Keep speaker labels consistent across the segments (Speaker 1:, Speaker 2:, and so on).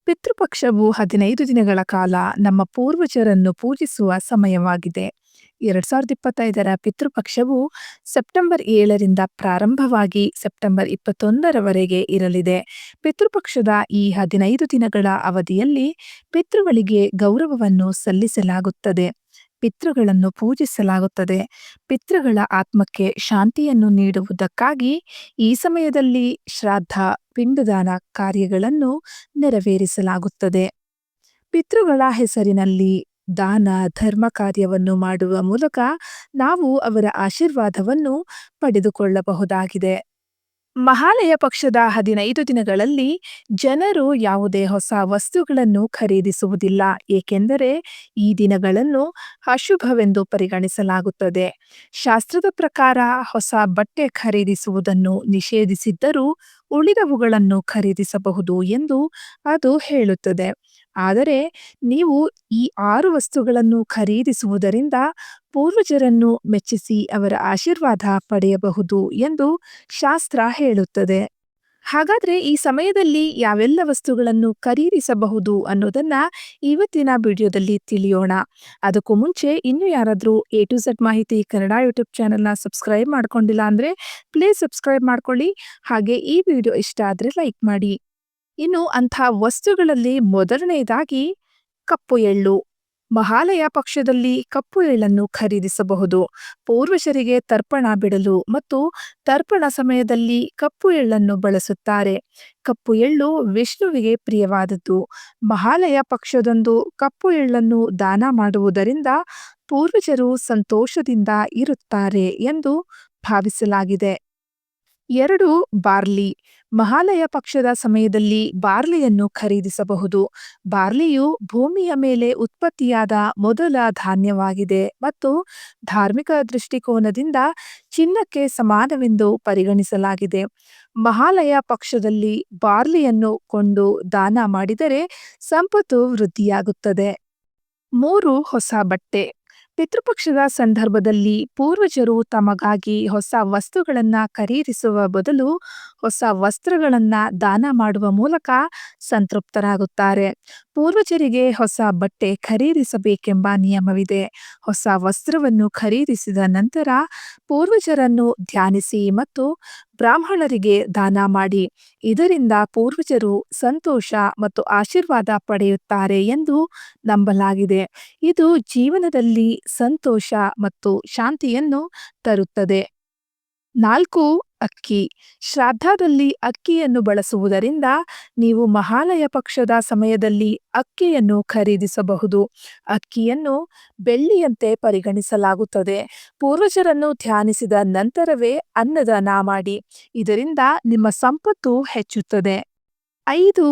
Speaker 1: ಪಿತೃಪಕ್ಷವು 15 ದಿನಗಳ ಕಾಲ ನಮ್ಮ ಪೂರ್ವಜರನ್ನು ಪೂಜಿಸುವ ಸಮಯವಾಗಿದೆ. 2025ರ ಪಿತೃಪಕ್ಷವು ಸೆಪ್ಟೆಂಬರ್ 7ರಿಂದ ಪ್ರಾರಂಭವಾಗಿ ಸೆಪ್ಟೆಂಬರ್ 21ರವರೆಗೆ ಇರಲಿದೆ. ಪಿತೃಪಕ್ಷದ ಈ 15 ದಿನಗಳ ಅವಧಿಯಲ್ಲಿ ಪಿತೃಗಳಿಗೆ ಗೌರವವನ್ನು ಸಲ್ಲಿಸಲಾಗುತ್ತದೆ. ಪಿತೃಗಳನ್ನು ಪೂಜಿಸಲಾಗುತ್ತದೆ. ಪಿತೃಗಳ ಆತ್ಮಕ್ಕೆ ಶಾಂತಿಯನ್ನು ನೀಡುವುದಕ್ಕಾಗಿ ಈ ಸಮಯದಲ್ಲಿ ಶ್ರಾದ್ದ, ಪಿಂಡದಾನ ಕಾರ್ಯಗಳನ್ನು ನೆರವೇರಿಸಲಾಗುತ್ತದೆ. ಪಿತೃಗಳ ಹೆಸರಿನಲ್ಲಿ ದಾನ ಧರ್ಮ ಕಾರ್ಯವನ್ನು ಮಾಡುವ ಮೂಲಕ ನಾವು ಅವರ ಆಶೀರ್ವಾದವನ್ನು ಪಡೆದುಕೊಳ್ಳಬಹುದಾಗಿದೆ. ಮಹಾಲಯ ಪಕ್ಷದ 15 ದಿನಗಳಲ್ಲಿ ಜನರು ಯಾವುದೇ ಹೊಸ ವಸ್ತುಗಳನ್ನು ಖರೀದಿಸುವುದಿಲ್ಲ, ಏಕೆಂದರೆ ಈ ದಿನಗಳನ್ನು ಅಶುಭವೆಂದು ಪರಿಗಣಿಸಲಾಗುತ್ತದೆ. ಶಾಸ್ತ್ರದ ಪ್ರಕಾರ ಹೊಸ ಬಟ್ಟೆ ಖರೀದಿಸುವುದನ್ನು ನಿಷೇಧಿಸಿದ್ದರೂ ಉಳಿದವುಗಳನ್ನು ಖರೀದಿಸಬಹುದು ಎಂದು ಅದು ಹೇಳುತ್ತದೆ. ಆದರೆ ನೀವು ಈ 6 ವಸ್ತುಗಳನ್ನು ಖರೀದಿಸುವುದರಿಂದ ಪೂರ್ವಜರನ್ನು ಮೆಚ್ಚಿಸಿ ಅವರ ಆಶೀರ್ವಾದ ಪಡೆಯಬಹುದು ಎಂದು ಶಾಸ್ತ್ರ ಹೇಳುತ್ತದೆ. ಹಾಗಾದ್ರೆ ಈ ಸಮಯದಲ್ಲಿ ಯಾವೆಲ್ಲ ವಸ್ತುಗಳನ್ನು ಖರೀದಿಸಬಹುದು ಅನ್ನೋದನ್ನ ಇವತ್ತಿನ ವಿಡಿಯೋದಲ್ಲಿ ತಿಳಿಯೋಣ. ಅದಕ್ಕೂ ಮುಂಚೆ ಇನ್ನೂ ಯಾರಾದರೂ A to Z ಮಾಹಿತಿ ಕನ್ನಡ ಯೂಟ್ಯೂಬ್ ಚಾನೆಲ್ನ ಸಬ್ಸ್ಕ್ರೈಬ್ ಮಾಡ್ಕೊಂಡಿಲ್ಲ ಅಂದರೆ ಪ್ಲೀಸ್ ಸಬ್ಸ್ಕ್ರೈಬ್ ಮಾಡ್ಕೊಳ್ಳಿ. ಹಾಗೆ ಈ ವಿಡಿಯೋ ಇಷ್ಟ ಆದರೆ ಲೈಕ್ ಮಾಡಿ. ಇನ್ನು ಅಂಥ ವಸ್ತುಗಳಲ್ಲಿ ಮೊದಲನೆಯದಾಗಿ ಕಪ್ಪು ಎಳ್ಳು. ಮಹಾಲಯ ಪಕ್ಷದಲ್ಲಿ ಕಪ್ಪು ಎಳ್ಳನ್ನು ಖರೀದಿಸಬಹುದು. ಪೂರ್ವಜರಿಗೆ ತರ್ಪಣ ಬಿಡಲು ಮತ್ತು ತರ್ಪಣ ಸಮಯದಲ್ಲಿ ಕಪ್ಪು ಎಳ್ಳನ್ನು ಬಳಸುತ್ತಾರೆ. ಕಪ್ಪು ಎಳ್ಳು ವಿಷ್ಣುವಿಗೆ ಪ್ರಿಯವಾದದ್ದು. ಮಹಾಲಯ ಪಕ್ಷದಂದು ಕಪ್ಪು ಎಳ್ಳನ್ನು ದಾನ ಮಾಡುವುದರಿಂದ ಪೂರ್ವಜರು ಸಂತೋಷದಿಂದ ಇರುತ್ತಾರೆ ಎಂದು ಭಾವಿಸಲಾಗಿದೆ. 2 ಬಾರ್ಲಿ. ಮಹಾಲಯ ಪಕ್ಷದ ಸಮಯದಲ್ಲಿ ಬಾರ್ಲಿಯನ್ನು ಖರೀದಿಸಬಹುದು. ಬಾರ್ಲಿಯು ಭೂಮಿಯ ಮೇಲೆ ಉತ್ಪತ್ತಿಯಾದ ಮೊದಲ ಧಾನ್ಯವಾಗಿದೆ ಮತ್ತು ಧಾರ್ಮಿಕ ದೃಷ್ಟಿಕೋನದಿಂದ ಚಿನ್ನಕ್ಕೆ ಸಮಾನವೆಂದು ಪರಿಗಣಿಸಲಾಗಿದೆ. ಮಹಾಲಯ ಪಕ್ಷದಲ್ಲಿ ಬಾರ್ಲಿಯನ್ನು ಕೊಂಡು ದಾನ ಮಾಡಿದರೆ ಸಂಪತ್ತು ವೃದ್ಧಿಯಾಗುತ್ತದೆ. 3 ಹೊಸ ಬಟ್ಟೆ. ಪಿತೃಪಕ್ಷದ ಸಂದರ್ಭದಲ್ಲಿ ಪೂರ್ವಜರು ತಮಗಾಗಿ ಹೊಸ ವಸ್ತುಗಳನ್ನು ಖರೀದಿಸುವ ಬದಲು ಹೊಸ ವಸ್ತ್ರಗಳನ್ನು ದಾನ ಮಾಡುವ ಮೂಲಕ ಸಂತೃಪ್ತರಾಗುತ್ತಾರೆ. ಪೂರ್ವಜರಿಗೆ ಹೊಸ ಬಟ್ಟೆ ಖರೀದಿಸಬೇಕೆಂಬ ನಿಯಮವಿದೆ. ಹೊಸ ವಸ್ತ್ರವನ್ನು ಖರೀದಿಸಿದ ನಂತರ ಪೂರ್ವಜರನ್ನು ಧ್ಯಾನಿಸಿ ಮತ್ತು ಬ್ರಾಹ್ಮಣರಿಗೆ ದಾನ ಮಾಡಿ. ಇದರಿಂದ ಪೂರ್ವಜರು ಸಂತೋಷ ಮತ್ತು ಆಶೀರ್ವಾದ ಪಡೆಯುತ್ತಾರೆ ಎಂದು ನಂಬಲಾಗಿದೆ. ಇದು ಜೀವನದಲ್ಲಿ ಸಂತೋಷ ಮತ್ತು ಶಾಂತಿಯನ್ನು ತರುತ್ತದೆ. 4 ಅಕ್ಕಿ. ಶ್ರಾದ್ದದಲ್ಲಿ ಅಕ್ಕಿಯನ್ನು ಬಳಸುವುದರಿಂದ ನೀವು ಮಹಾಲಯ ಪಕ್ಷದ ಸಮಯದಲ್ಲಿ ಅಕ್ಕಿಯನ್ನು ಖರೀದಿಸಬಹುದು. ಅಕ್ಕಿಯನ್ನು ಬೆಳ್ಳಿಯಂತೆ ಪರಿಗಣಿಸಲಾಗುತ್ತದೆ. ಪೂರ್ವಜರನ್ನು ಧ್ಯಾನಿಸಿದ ನಂತರವೇ ಅನ್ನದಾನ ಮಾಡಿ. ಇದರಿಂದ ನಿಮ್ಮ ಸಂಪತ್ತು ಹೆಚ್ಚುತ್ತದೆ. 5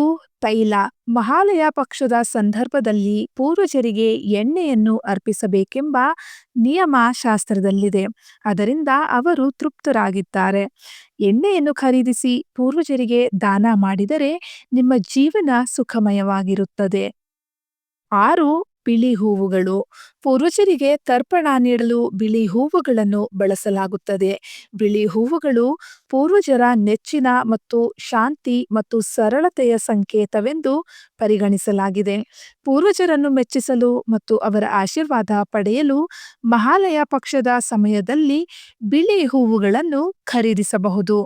Speaker 1: ತೈಲ. ಮಹಾಲಯ ಪಕ್ಷದ ಸಂದರ್ಭದಲ್ಲಿ ಪೂರ್ವಜರಿಗೆ ಎಣ್ಣೆಯನ್ನು ಅರ್ಪಿಸಬೇಕೆಂಬ ನಿಯಮ ಶಾಸ್ತ್ರದಲ್ಲಿದೆ. ಅದರಿಂದ ಅವರು ತೃಪ್ತರಾಗಿದ್ದಾರೆ. ಎಣ್ಣೆಯನ್ನು ಖರೀದಿಸಿ ಪೂರ್ವಜರಿಗೆ ದಾನ ಮಾಡಿದರೆ ನಿಮ್ಮ ಜೀವನ ಸುಖಮಯವಾಗಿರುತ್ತದೆ. 6 ಬಿಳಿ ಹೂವುಗಳು. ಪೂರ್ವಜರಿಗೆ ತರ್ಪಣ ನೀಡಲು ಬಿಳಿ ಹೂವುಗಳನ್ನು ಬಳಸಲಾಗುತ್ತದೆ. ಬಿಳಿ ಹೂವುಗಳು ಪೂರ್ವಜರ ನೆಚ್ಚಿನ ಮತ್ತು ಶಾಂತಿ ಮತ್ತು ಸರಳತೆಯ ಸಂಕೇತವೆಂದು ಪರಿಗಣಿಸಲಾಗಿದೆ. ಪೂರ್ವಜರನ್ನು ಮೆಚ್ಚಿಸಲು ಮತ್ತು ಅವರ ಆಶೀರ್ವಾದ ಪಡೆಯಲು ಮಹಾಲಯ ಪಕ್ಷದ ಸಮಯದಲ್ಲಿ ಬಿಳಿ ಹೂವುಗಳನ್ನು ಖರೀದಿಸಬಹುದು.